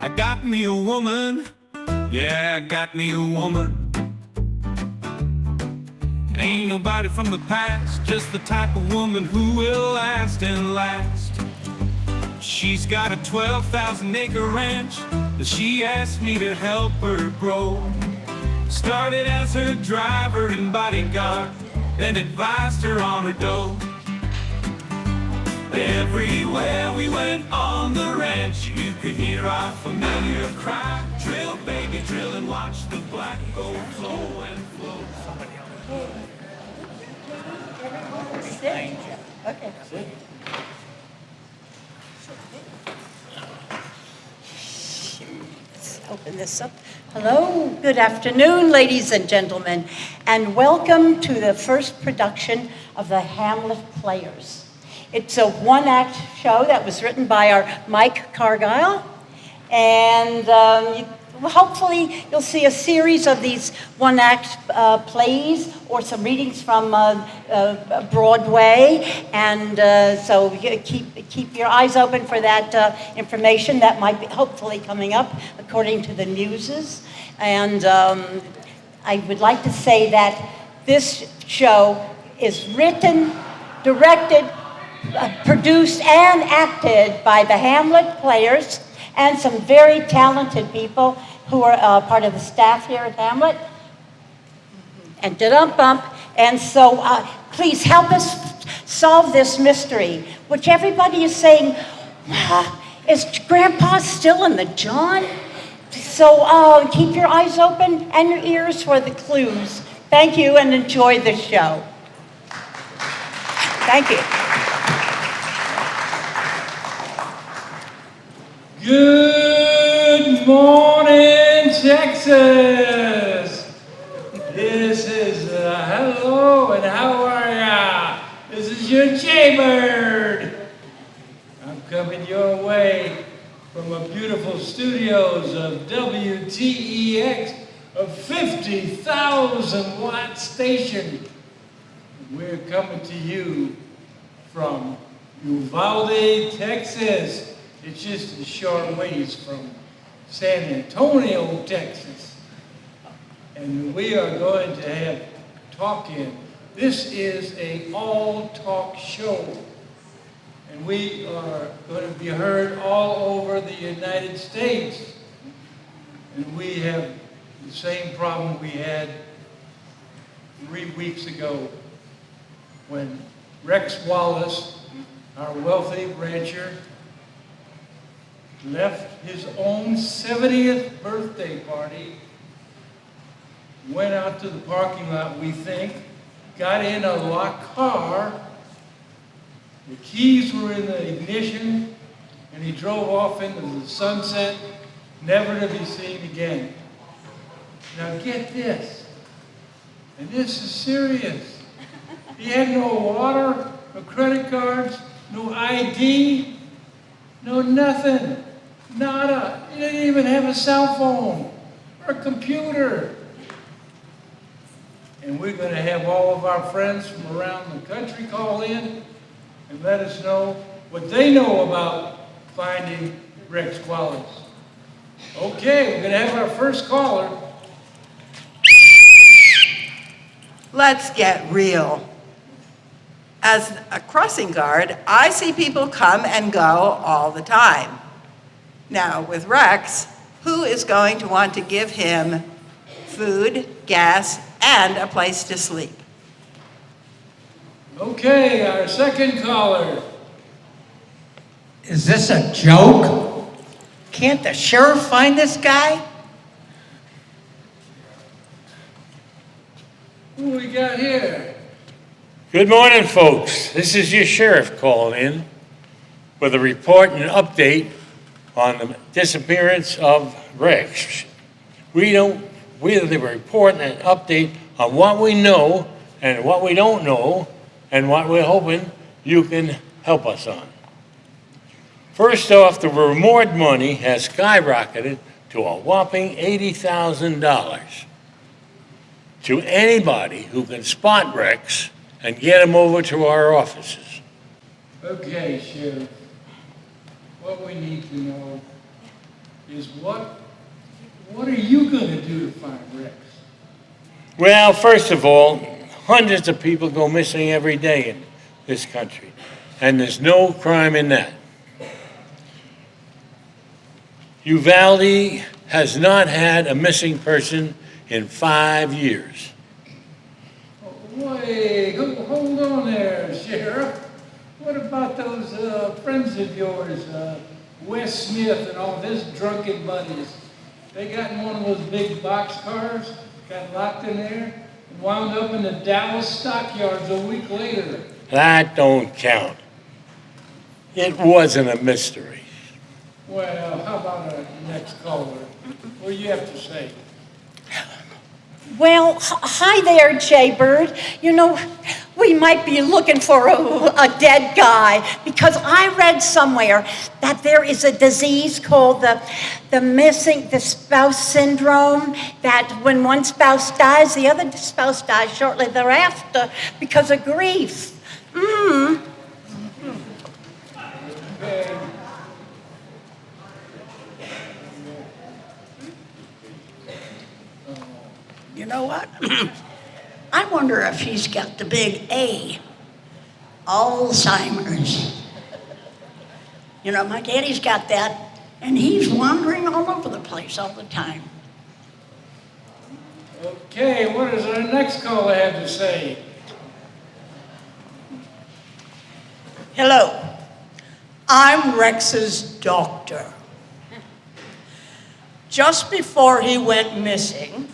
I got me a woman, yeah, I got me a woman. Ain't nobody from the past, just the type of woman who will last and last. She's got a 12,000-acre ranch that she asked me to help her grow. Started as her driver and bodyguard, then advised her on her dough. Everywhere we went on the ranch, you could hear our familiar cry. Drill, baby, drill, and watch the black gold flow and flow. Sit. Okay. Let's open this up. Hello, good afternoon, ladies and gentlemen, and welcome to the first production of the Hamlet Players. It's a one-act show that was written by our Mike Cargile, and hopefully you'll see a series of these one-act plays or some readings from Broadway, and so keep your eyes open for that information that might be hopefully coming up according to the muses. And I would like to say that this show is written, directed, produced and acted by the Hamlet Players and some very talented people who are part of the staff here at Hamlet. And da-dum-bump. And so please help us solve this mystery, which everybody is saying, is Grandpa still in the John? So keep your eyes open and your ears for the clues. Thank you and enjoy the show. Thank you. Good morning, Texas. This is hello and how are ya? This is your Jaybird. I'm coming your way from a beautiful studios of WTEX, a 50,000 watt station. We're coming to you from Uvalde, Texas. It's just a short ways from San Antonio, Texas. And we are going to have talk-in. This is an all-talk show. And we are going to be heard all over the United States. And we have the same problem we had 3 weeks ago when Rex Wallace, our wealthy rancher, left his own 70th birthday party, went out to the parking lot, we think, got in a locked car, the keys were in the ignition, and he drove off into the sunset, never to be seen again. Now get this, and this is serious. He had no water, no credit cards, no ID, no nothing. Nada. He didn't even have a cell phone or a computer. And we're going to have all of our friends from around the country call in and let us know what they know about finding Rex Wallace. Okay, we're going to have our first caller. Let's get real. As a crossing guard, I see people come and go all the time. Now, with Rex, who is going to want to give him food, gas, and a place to sleep? Okay, our second caller. Is this a joke? Can't the sheriff find this guy? Who we got here? Good morning, folks. This is your sheriff calling in with a report and update on the disappearance of Rex. We're the report and an update on what we know and what we don't know and what we're hoping you can help us on. First off, the reward money has skyrocketed to a whopping $80,000 to anybody who can spot Rex and get him over to our offices. Okay, Sheriff. What we need to know is what are you gonna do to find Rex? Well, first of all, hundreds of people go missing every day in this country, and there's no crime in that. Uvalde has not had a missing person in 5 years. Wait, hold on there, Sheriff. What about those friends of yours, Wes Smith and all of his drunken buddies? They got in one of those big boxcars, got locked in there, and wound up in the Dallas stockyards a week later. That don't count. It wasn't a mystery. Well, how about our next caller? What do you have to say? Well, hi there, Jaybird. You know, we might be looking for a dead guy because I read somewhere that there is a disease called the spouse syndrome, that when one spouse dies, the other spouse dies shortly thereafter because of grief. Okay. You know what? I wonder if he's got the big A, Alzheimer's. You know, my daddy's got that, and he's wandering all over the place all the time. Okay, what does our next caller have to say? Hello, I'm Rex's doctor. Just before he went missing,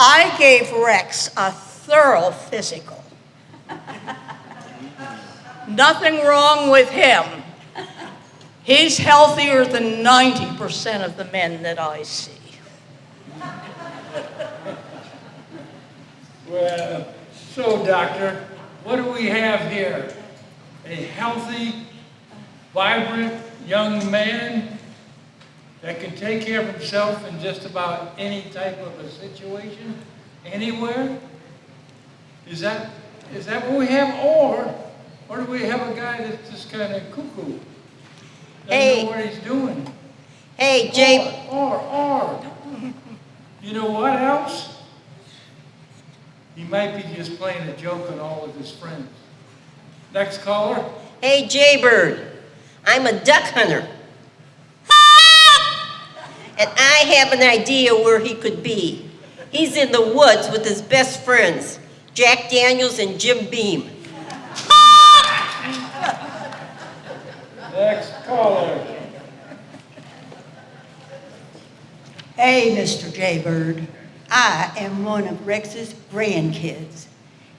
I gave Rex a thorough physical. Nothing wrong with him. He's healthier than 90% of the men that I see. Well, so doctor, what do we have here? A healthy, vibrant young man that can take care of himself in just about any type of a situation, anywhere? Is that what we have? Or do we have a guy that's just kind of cuckoo? Doesn't know what he's doing. Hey, Jay. Or. You know what else? He might be just playing a joke on all of his friends. Next caller. Hey, Jaybird. I'm a duck hunter. And I have an idea where he could be. He's in the woods with his best friends, Jack Daniels and Jim Beam. Next caller. Hey, Mr. Jaybird, I am one of Rex's grandkids,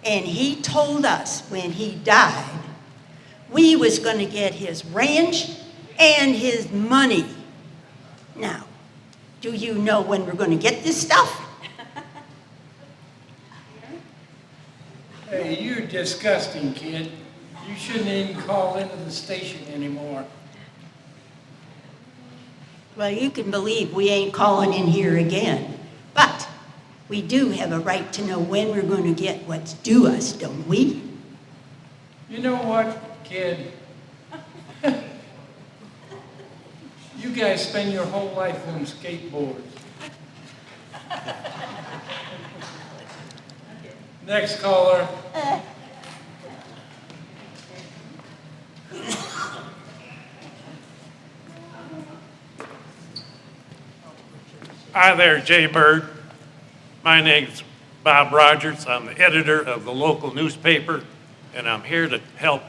and he told us when he died, we was gonna get his ranch and his money. Now, do you know when we're gonna get this stuff? Hey, you're disgusting, kid. You shouldn't even call into the station anymore. Well, you can believe we ain't calling in here again, but we do have a right to know when we're gonna get what's due us, don't we? You know what, kid? You guys spend your whole life on skateboards. Next caller. Hi there, Jay Bird. My name's Bob Rogers. I'm the editor of the local newspaper, and I'm here to help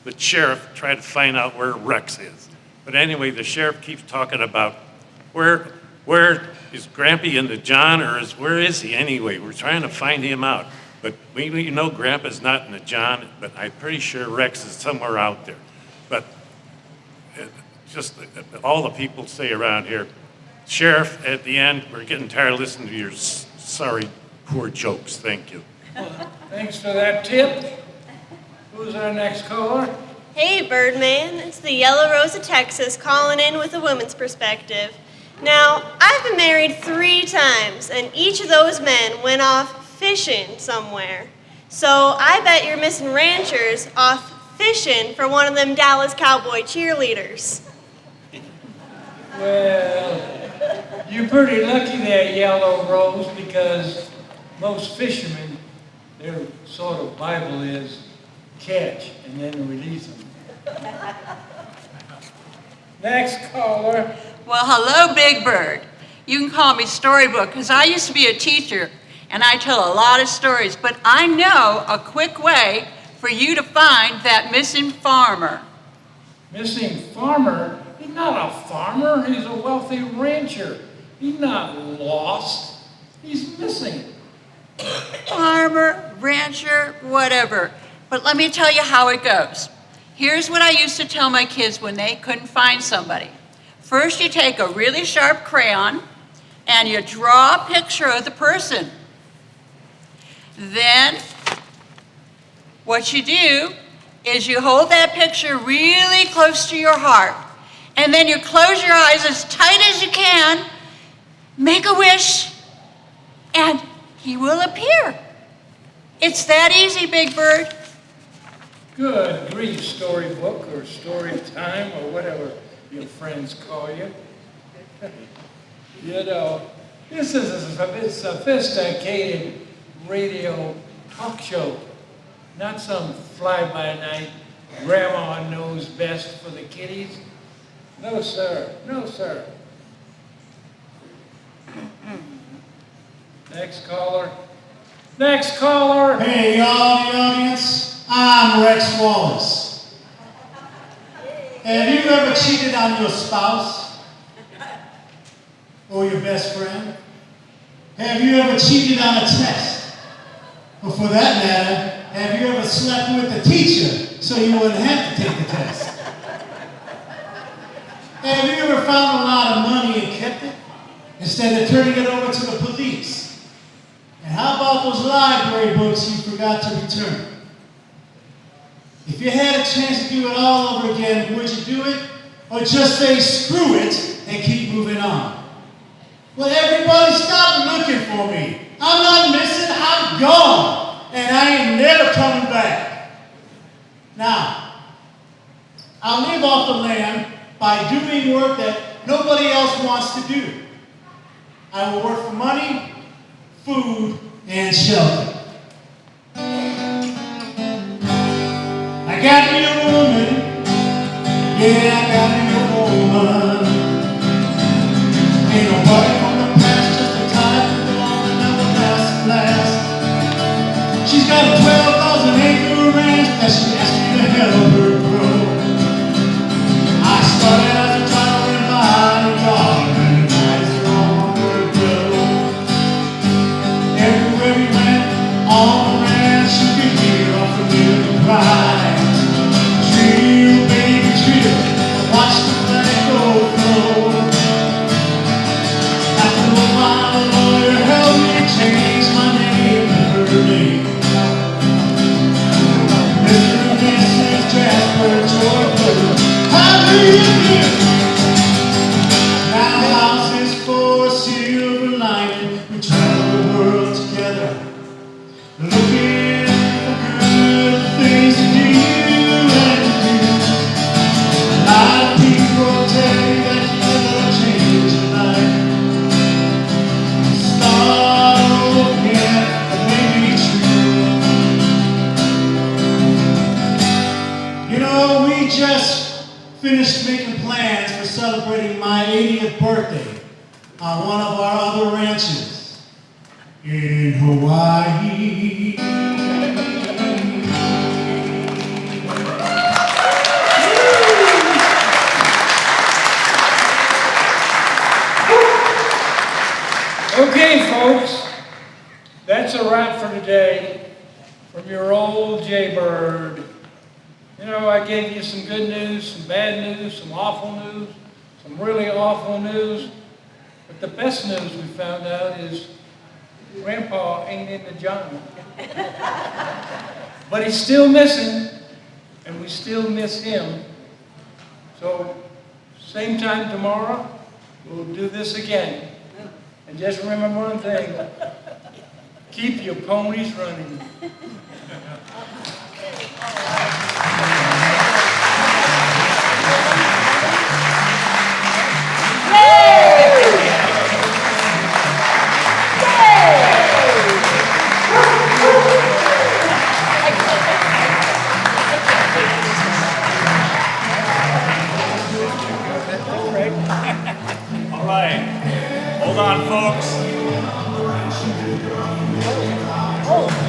the sheriff try to find out where Rex is. But anyway, the sheriff keeps talking about where is Grampy in the John, or where is he anyway? We're trying to find him out. But we know Grandpa's not in the John, but I'm pretty sure Rex is somewhere out there. But just all the people say around here, Sheriff, at the end, we're getting tired of listening to your sorry, poor jokes. Thank you. Thanks for that tip. Who's our next caller? Hey, Birdman. It's the Yellow Rose of Texas calling in with a woman's perspective. Now, I've been married 3 times, and each of those men went off fishing somewhere. So I bet you're missing ranchers off fishing for one of them Dallas Cowboy cheerleaders. Well, you're pretty lucky there, Yellow Rose, because most fishermen, their sort of Bible is catch and then release them. Next caller. Well, hello, Big Bird. You can call me Storybook, because I used to be a teacher, and I tell a lot of stories, but I know a quick way for you to find that missing farmer. Missing farmer? He's not a farmer. He's a wealthy rancher. He's not lost. He's missing. Farmer, rancher, whatever. But let me tell you how it goes. Here's what I used to tell my kids when they couldn't find somebody. First, you take a really sharp crayon and you draw a picture of the person. Then, what you do is you hold that picture really close to your heart, and then you close your eyes as tight as you can, make a wish, and he will appear. It's that easy, Big Bird. Good grief, Storybook or Story Time or whatever your friends call you. You know, this is a sophisticated radio talk show, not some fly-by-night grandma knows best for the kiddies. No, sir. No, sir. Next caller. Next caller. Hey, y'all in the audience, I'm Rex Wallace. Have you ever cheated on your spouse or your best friend? Have you ever cheated on a test? Or for that matter, have you ever slept with the teacher so you wouldn't have to take the test? Have you ever found a lot of money and kept it instead of turning it over to the police? And how about those library books you forgot to return? If you had a chance to do it all over again, would you do it? Or just say screw it and keep moving on? Well, everybody stop looking for me. I'm not missing, I'm gone. And I ain't never coming back. Now, I'll live off the land by doing work that nobody else wants to do. I will work for money, food, and shelter. I got me a woman, yeah, I got me a woman. Ain't nobody from the past, just a type of woman that will last. She's got a 12,000-acre ranch that she asked me to help her grow. I started as a traveling bodyguard, and nights longer ago. Everywhere we went on the ranch, you could hear our familiar cry. Trill, baby, trill, watch the flag go flow. After a while, the lawyer helped me change my name to her name. Mr. and Mrs. Jasper, Georgia, how do you do? Now houses for silver lining, we travel the world together, looking for good things to do and do. A lot of people tell you that you never change your life. Start over again, that may be true. You know, we just finished making plans for celebrating my 80th birthday on one of our other ranches in Hawaii. Okay, folks, that's a wrap for today from your old Jaybird. You know, I gave you some good news, some bad news, some awful news, some really awful news. But the best news we found out is Grandpa ain't in the jungle. But he's still missing, and we still miss him. So, same time tomorrow, we'll do this again. And just remember one thing, keep your ponies running.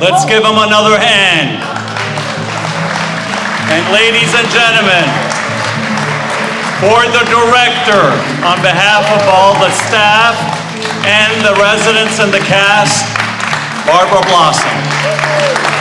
Let's give them another hand. And ladies and gentlemen, for the director, on behalf of all the staff and the residents and the cast, Barbra Blossom.